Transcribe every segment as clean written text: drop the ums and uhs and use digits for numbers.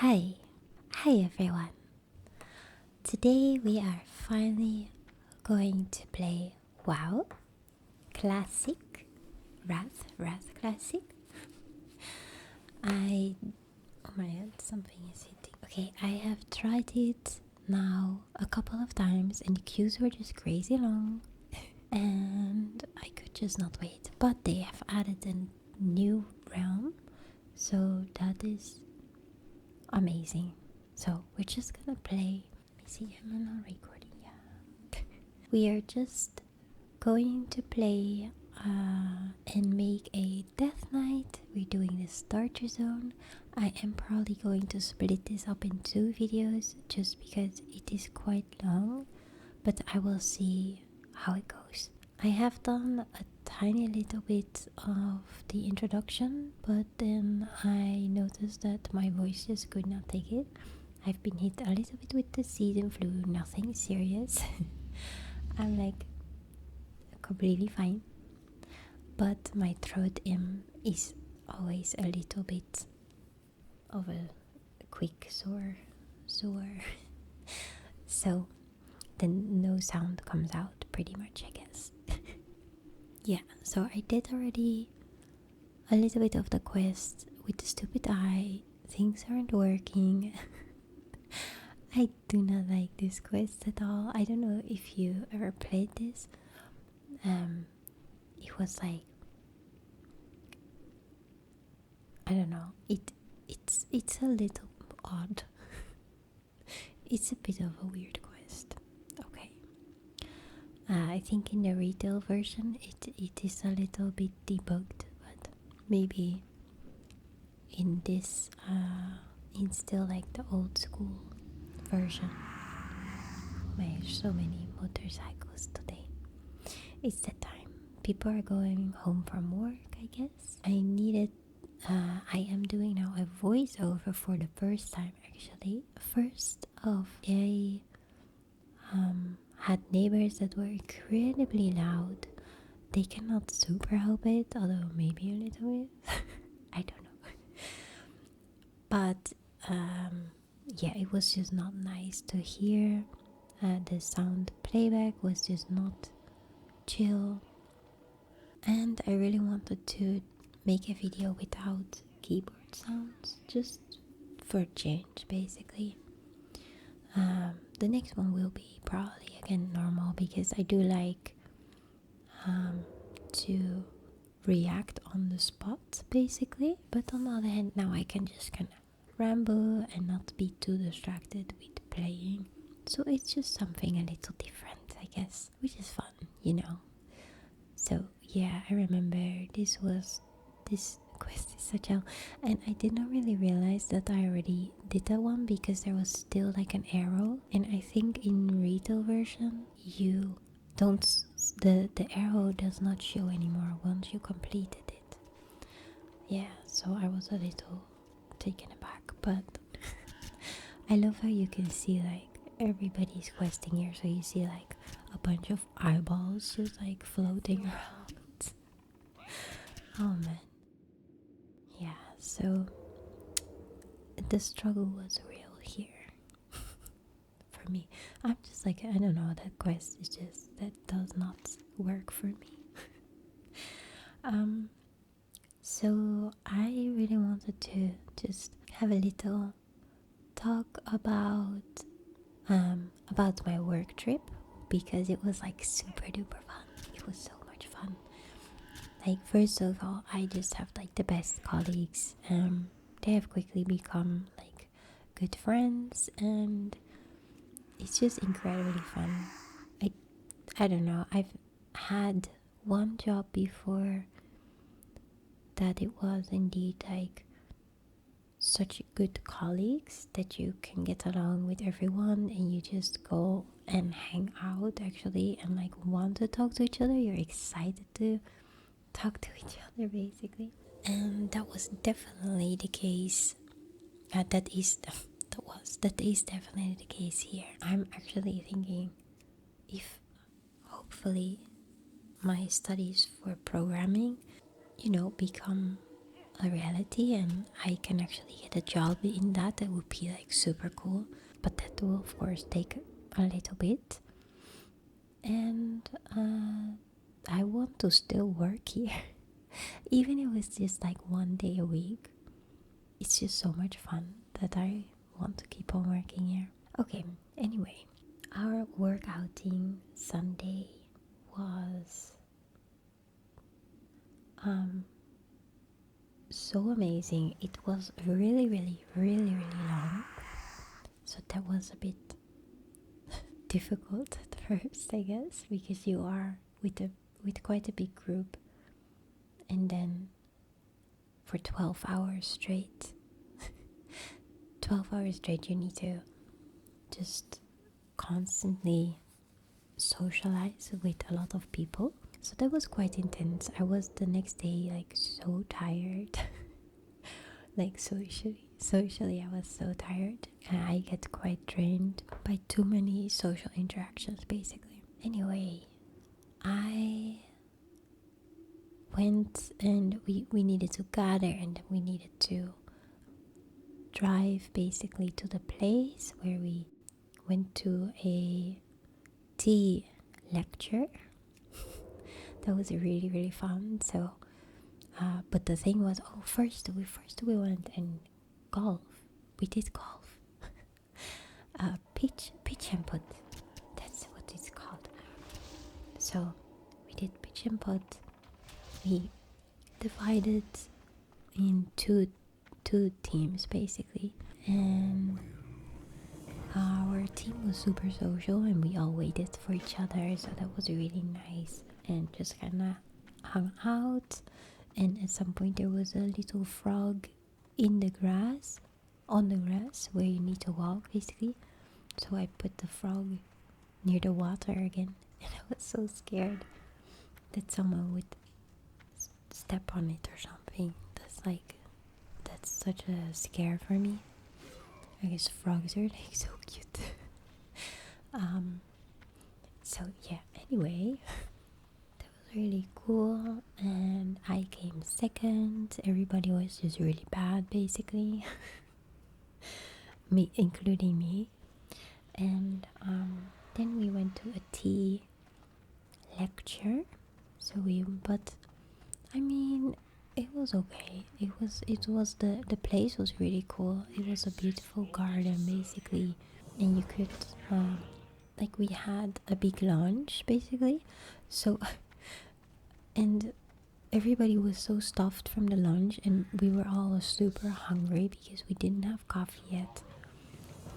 Hi, hi everyone. Today we are finally going to play WoW Classic, Wrath Classic. Oh my god, something is hitting. Okay, I have tried it now a couple of times and the queues were just crazy long and I could just not wait. But they have added a new realm, so that is amazing. So we're just gonna play. Let me see, am I not recording? Yeah. We are just going to play and make a death knight. We're doing the starter zone. I am probably going to split this up in 2 videos just because it is quite long, but I will see how it goes. I have done a tiny little bit of the introduction, but then I noticed that my voice just could not take it. I've been hit a little bit with the season flu, nothing serious. I'm like completely fine, but my throat is always a little bit of a quick sore. So then no sound comes out pretty much, I guess. Yeah, so I did already a little bit of the quest with the stupid eye. Things aren't working. I do not like this quest at all. I don't know if you ever played this. It was like, I don't know. It's a little odd. It's a bit of a weird quest. Okay. I think in the retail version it is a little bit debugged, but maybe in this in still like the old school version. I have so many motorcycles today. It's that time. People are going home from work, I guess. I am doing now a voiceover for the first time actually. First of I had neighbors that were incredibly loud. They cannot super help it, although maybe a little bit. I don't know. But yeah, it was just not nice to hear. The sound playback was just not chill. And I really wanted to make a video without keyboard sounds, just for change basically. The next one will be probably again normal because I do like to react on the spot basically, but on the other hand now I can just kind of ramble and not be too distracted with playing, so it's just something a little different, I guess, which is fun, you know. So yeah, I remember this quest is such a, and I did not really realize that I already did that one because there was still like an arrow, and I think in retail version you don't, the arrow does not show anymore once you completed it. Yeah, so I was a little taken aback, but I love how you can see like everybody's questing here, so you see like a bunch of eyeballs just like floating around. Oh man. Yeah, so the struggle was real here. For me, I'm just like, I don't know, that quest is just, that does not work for me. So I really wanted to just have a little talk about my work trip because it was like super duper fun. It was so much fun. Like, first of all, I just have like the best colleagues. They have quickly become like good friends, and it's just incredibly fun. I don't know. I've had one job before that it was indeed like such good colleagues that you can get along with everyone and you just go and hang out actually and like want to talk to each other. You're excited to talk to each other basically, and that was definitely the case. That is definitely the case here. I'm actually thinking if hopefully my studies for programming, you know, become a reality and I can actually get a job in that, that would be like super cool. But that will of course take a little bit. And I want to still work here. Even if it's just like 1 day a week. It's just so much fun that I want to keep on working here. Okay, anyway, our work outing Sunday was so amazing. It was really, really, really, really long. So that was a bit difficult at first, I guess, because you are with quite a big group, and then for 12 hours straight, 12 hours straight, you need to just constantly socialize with a lot of people. So that was quite intense. I was the next day like so tired. Like socially I was so tired, and I get quite drained by too many social interactions basically. Anyway, I went and we needed to gather, and we needed to drive basically to the place where we went to a tea lecture. That was really, really fun. So but the thing was, first we went and golf. We did golf. Pitch and putt. That's what it's called. So we did pitch and putt. We divided in two teams basically, and our team was super social, and we all waited for each other. So that was really nice, and just kind of hung out. And at some point there was a little frog in the grass, on the grass where you need to walk basically. So I put the frog near the water again, and I was so scared that someone would step on it or something. That's such a scare for me. I guess frogs are like so cute. So yeah, anyway, that was really cool, and I came second. Everybody was just really bad basically. Me, including me. And then we went to a tea lecture. But I mean, it was okay. It was the place was really cool. It was a beautiful garden basically, and you could like we had a big lunch basically. So and everybody was so stuffed from the lunch, and we were all super hungry because we didn't have coffee yet,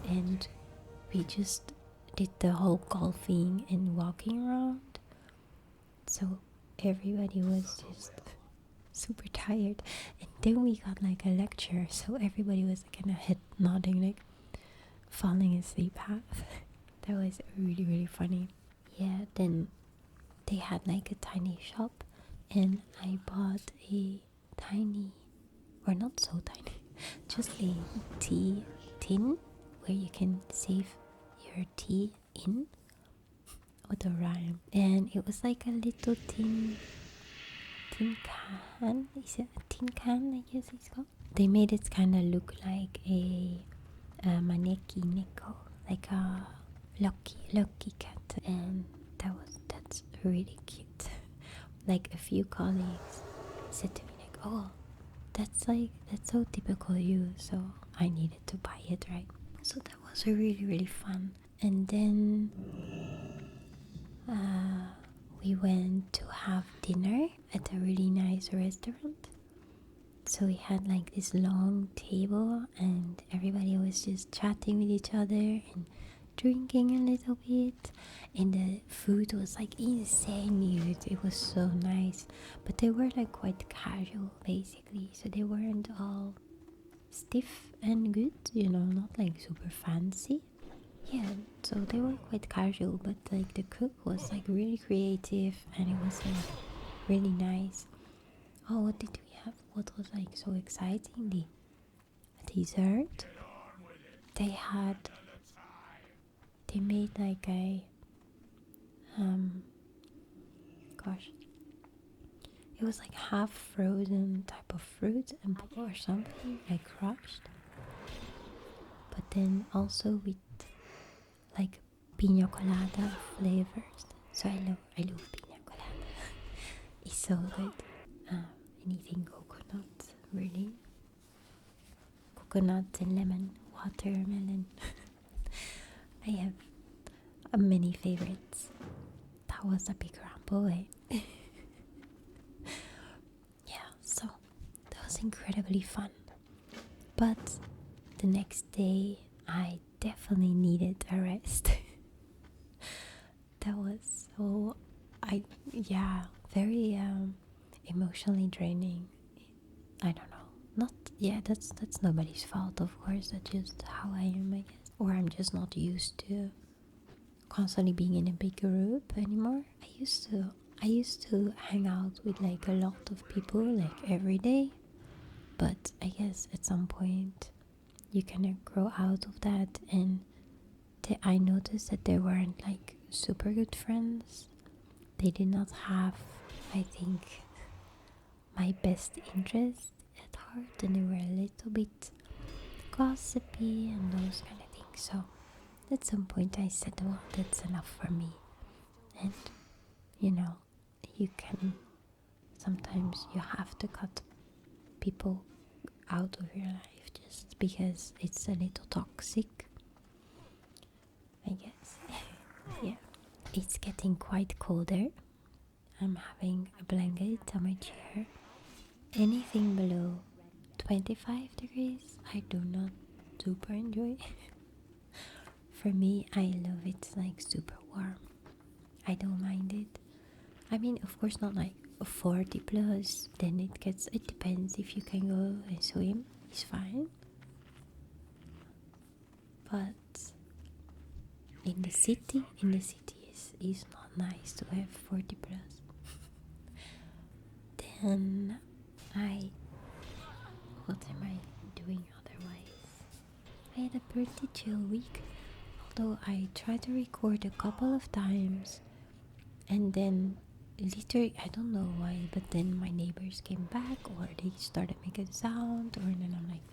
and we just did the whole golfing and walking around. So everybody was just super tired, and then we got like a lecture, so everybody was kind of head nodding, like falling asleep half. That was really, really funny. Yeah, then they had like a tiny shop, and I bought a tiny, or not so tiny, just a tea tin where you can save your tea in. What a rhyme. And it was like a little tin can. Is it a tin can, I guess it's called? They made it kind of look like a maneki neko, like a lucky cat, and that's really cute. Like a few colleagues said to me like, oh, that's so typical you, so I needed to buy it, right? So that was really, really fun. And then we went to have dinner at a really nice restaurant. So we had like this long table, and everybody was just chatting with each other and drinking a little bit, and the food was like insane good. It was so nice, but they were like quite casual basically, so they weren't all stiff and good, not like super fancy. Yeah, so they were quite casual, but like the cook was like really creative, and it was like really nice. Oh, what did we have? What was like so exciting? The dessert. They made like a gosh, It was like half frozen type of fruit and or something like crushed, but then also with like pina colada flavors. So I love pina colada. It's so good. Anything coconut, really. Coconut and lemon, watermelon. I have many favorites. That was a big ramble, eh? Yeah, so that was incredibly fun. But the next day, I definitely needed a rest. That was so, yeah, very emotionally draining. I don't know. Not, yeah, that's nobody's fault, of course. That's just how I am, I guess. Or I'm just not used to constantly being in a big group anymore. I used to hang out with like a lot of people like every day, but I guess at some point you kind of grow out of that, and I noticed that they weren't like super good friends. They did not have, I think, my best interest at heart, and they were a little bit gossipy and those kind of things. So at some point I said, well, that's enough for me. And you know, you can sometimes you have to cut people out of your life just because it's a little toxic, I guess. Yeah, it's getting quite colder. I'm having a blanket on my chair. Anything below 25 degrees I do not super enjoy. For me, I love it like super warm. I don't mind it. I mean, of course, not like 40 plus. Then it depends if you can go and swim. It's fine. But in the city is not nice to have 40 plus. Then what am I doing otherwise? I had a pretty chill week. Although I tried to record a couple of times, and then literally I don't know why, but then my neighbors came back, or they started making sound, or then I'm like,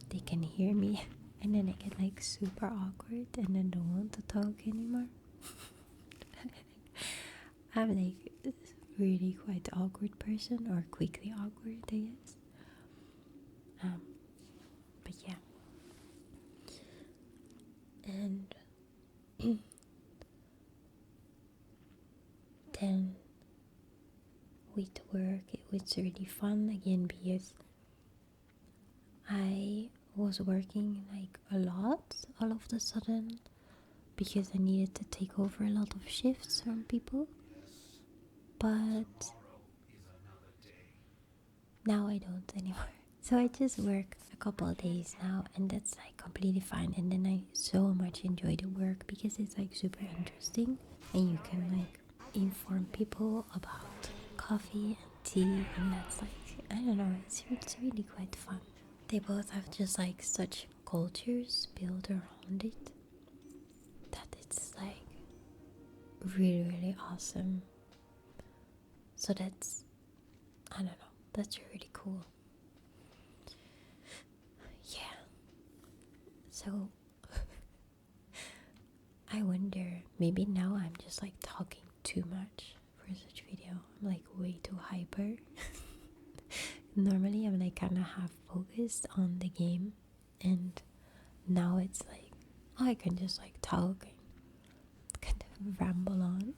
they can hear me, and then I get like super awkward and then don't want to talk anymore. I'm like really quite awkward person, or quickly awkward, I guess. But yeah, and then with work it was really fun again because I was working like a lot all of a sudden because I needed to take over a lot of shifts from people. But now I don't anymore. So I just work a couple of days now, and that's like completely fine. And then I so much enjoy the work because it's like super interesting, and you can like inform people about coffee and tea, and that's like, I don't know, it's really quite fun. They both have just like such cultures built around it that it's like really, really awesome. So that's, I don't know, that's really cool. Yeah. So I wonder, maybe now I'm just like talking too much for such video. I'm like way too hyper. Normally I'm like kind of half focused on the game, and now it's like, oh, I can just like talk and kind of ramble on.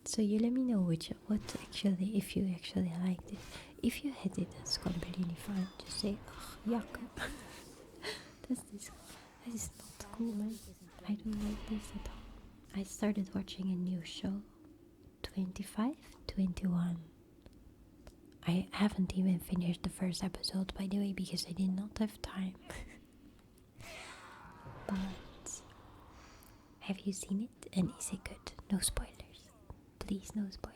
So you let me know what actually, if you actually liked it. If you hate it, that's completely fine. Just say, ugh, yuck. That is not cool, man. I don't like this at all. I started watching a new show, 25, 21. I haven't even finished the first episode, by the way, because I did not have time. But have you seen it, and is it good? No spoilers. Please, no spoilers.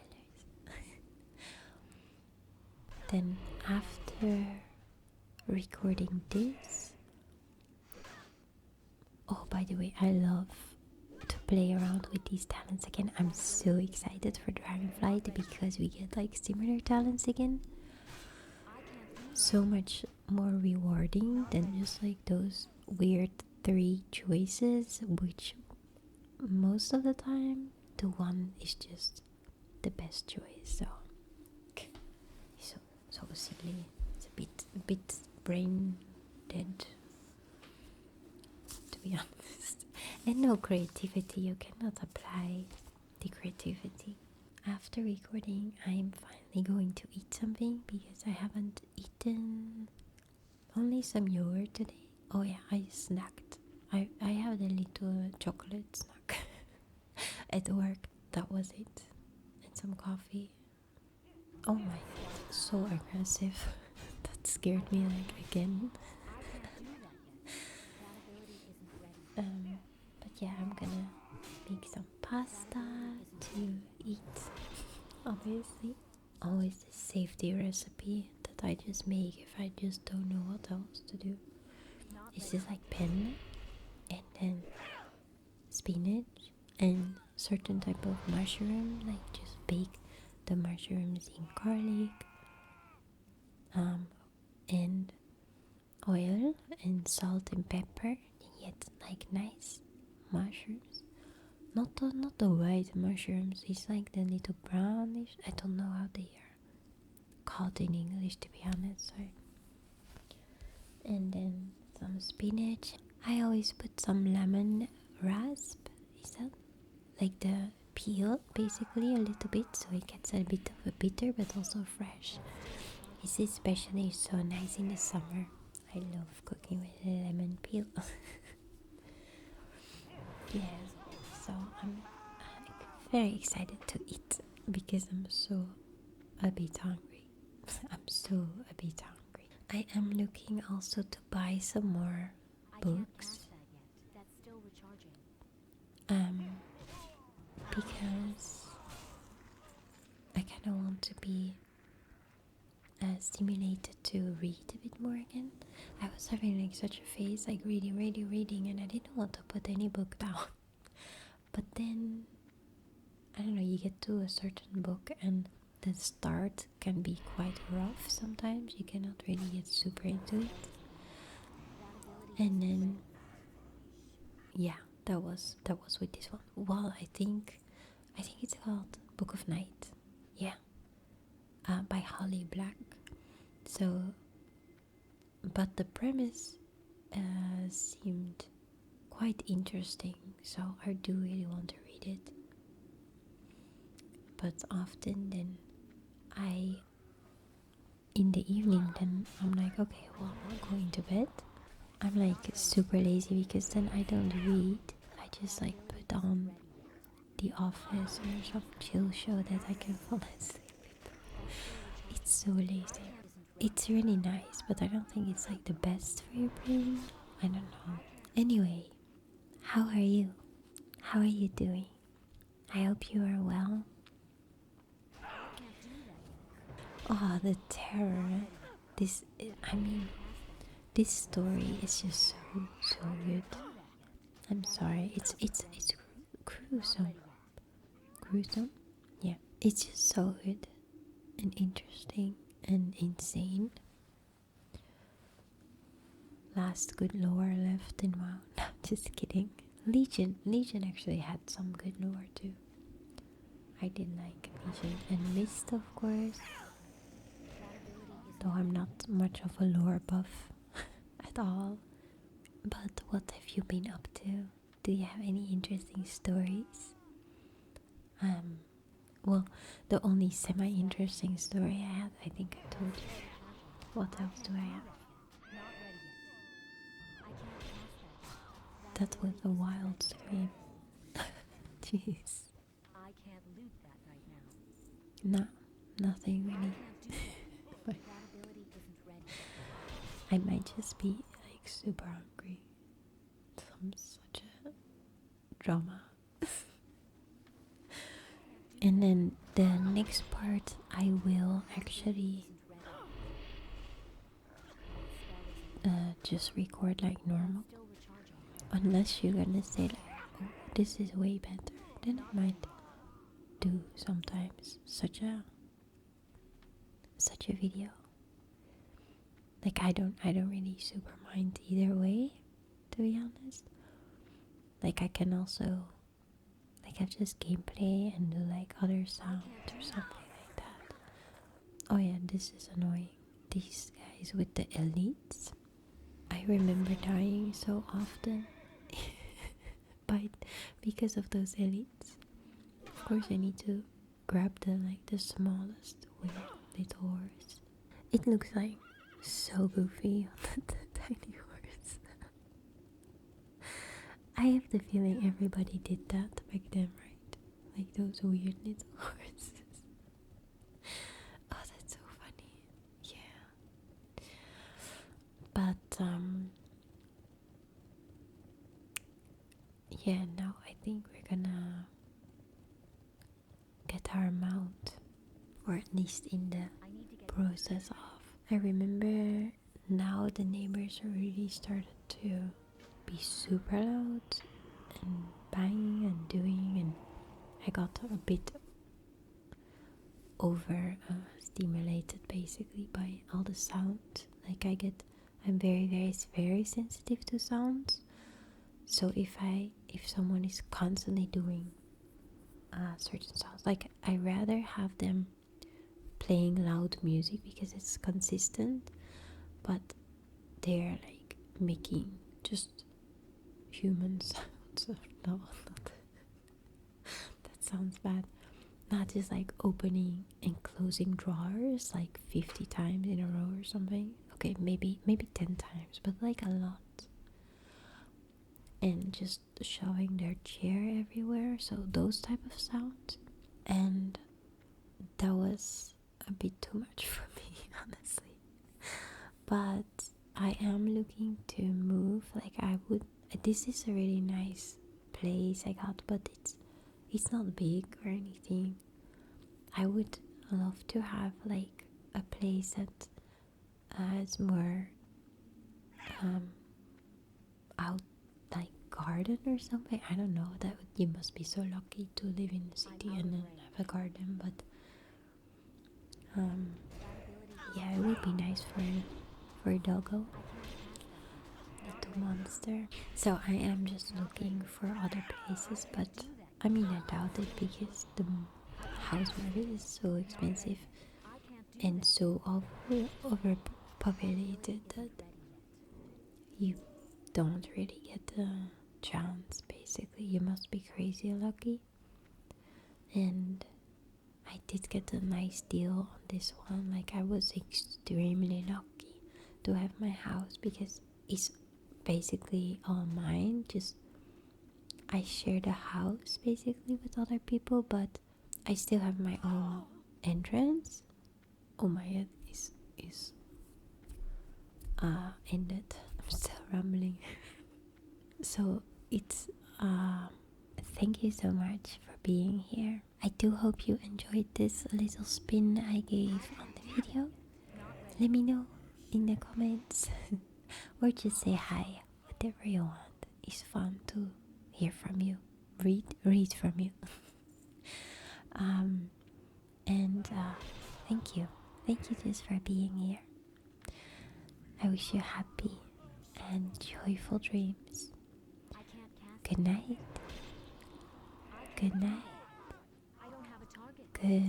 Then after recording this, oh, by the way, I love to play around with these talents again. I'm so excited for Dragonflight because we get like similar talents again. So much more rewarding than just like those weird three choices, which most of the time the one is just the best choice. So silly. It's a bit brain dead, to be honest. And no creativity. You cannot apply the creativity. After recording, I'm finally going to eat something because I haven't eaten only some yogurt today. Oh yeah, I snacked. I had a little chocolate snack at work. That was it. And some coffee. Oh my god, so aggressive. That scared me like again. But yeah, I'm gonna make some pasta to eat. Obviously, always a safety recipe that I just make if I just don't know what else to do. It's just like penne and then spinach and certain type of mushroom, like just bake the mushrooms in garlic, and oil and salt and pepper, and get like nice mushrooms. Not the white mushrooms. It's like the little brownish. I don't know how they are called in English, to be honest. Sorry. And then some spinach. I always put some lemon rasp. Is that like the peel, basically a little bit, so it gets a bit of a bitter, but also fresh. It's especially so nice in the summer. I love cooking with a lemon peel. Yeah, so I'm very excited to eat because I'm so a bit hungry. I'm so a bit hungry. I am looking also to buy some more books. Because I kind of want to be stimulated to read a bit more again. I was having like such a phase, like reading, and I didn't want to put any book down. But then, I don't know, you get to a certain book and the start can be quite rough sometimes. You cannot really get super into it. And then, yeah, that was with this one. Well, I think it's called Book of Night. Yeah, by Holly Black. So, but the premise seemed quite interesting, so I do really want to read it. But often then in the evening, then I'm like, okay, well, I'm going to bed. I'm like super lazy because then I don't read. I just like put on The Office or some chill show that I can fall asleep with. It's so lazy. It's really nice, but I don't think it's like the best for your brain. I don't know. Anyway, how are you? How are you doing? I hope you are well. Oh, the terror. This story is just so good. I'm sorry. It's gruesome. Gruesome? Yeah. It's just so good and interesting and insane. Last good lore left in WoW. No, just kidding. Legion actually had some good lore too. I did like Legion and Mist, of course. Though I'm not much of a lore buff at all. But what have you been up to? Do you have any interesting stories? Well, the only semi-interesting story I had, I think I told you. What else do I have? That was a wild scream. Jeez. No, nothing really. I might just be like super hungry. Some such a drama. And then the next part I will actually just record like normal. Unless you're gonna say like, oh, this is way better, then I might do sometimes such a video. Like I don't really super mind either way, to be honest. Like I can also like have just gameplay and do like other sounds or something like that. Oh yeah, this is annoying. These guys with the elites. I remember dying so often by because of those elites. Of course I need to grab the smallest little horse. It looks like so goofy on the tiny horse. I have the feeling everybody did that back then, right? Like those weird little horses. Oh, that's so funny. Yeah. But yeah, now I think we're gonna get our mount, or at least in the process of. I remember now the neighbors really started to be super loud and banging and doing, and I got a bit over stimulated basically by all the sound. Like I'm very sensitive to sounds. So if someone is constantly doing certain sounds, like I rather have them playing loud music because it's consistent, but they're like making just human sounds. No, not that sounds bad. Not just like opening and closing drawers like 50 times in a row or something. Okay, maybe 10 times, but like a lot. And just shoving their chair everywhere, so those type of sounds. And that was a bit too much for me, honestly. But I am looking to move. Like this is a really nice place I got, but it's not big or anything. I would love to have like a place that has more out, like garden or something. I don't know. You must be so lucky to live in the city and then have a garden. But yeah, it would be nice for a doggo, little monster. So I am just looking for other places, but I mean I doubt it because the house market is so expensive and so overpopulated that you don't really get the chance. Basically, you must be crazy lucky. And I did get a nice deal on this one. Like I was extremely lucky to have my house because it's basically all mine. Just I share the house basically with other people, but I still have my own entrance. Oh, my head is ended. I'm still rambling. So it's thank you so much for being here. I do hope you enjoyed this little spin I gave on the video. Let me know in the comments or just say hi, whatever you want. It's fun to hear from you, read from you. And thank you just for being here. I wish you happy and joyful dreams. Good night. Good night. Good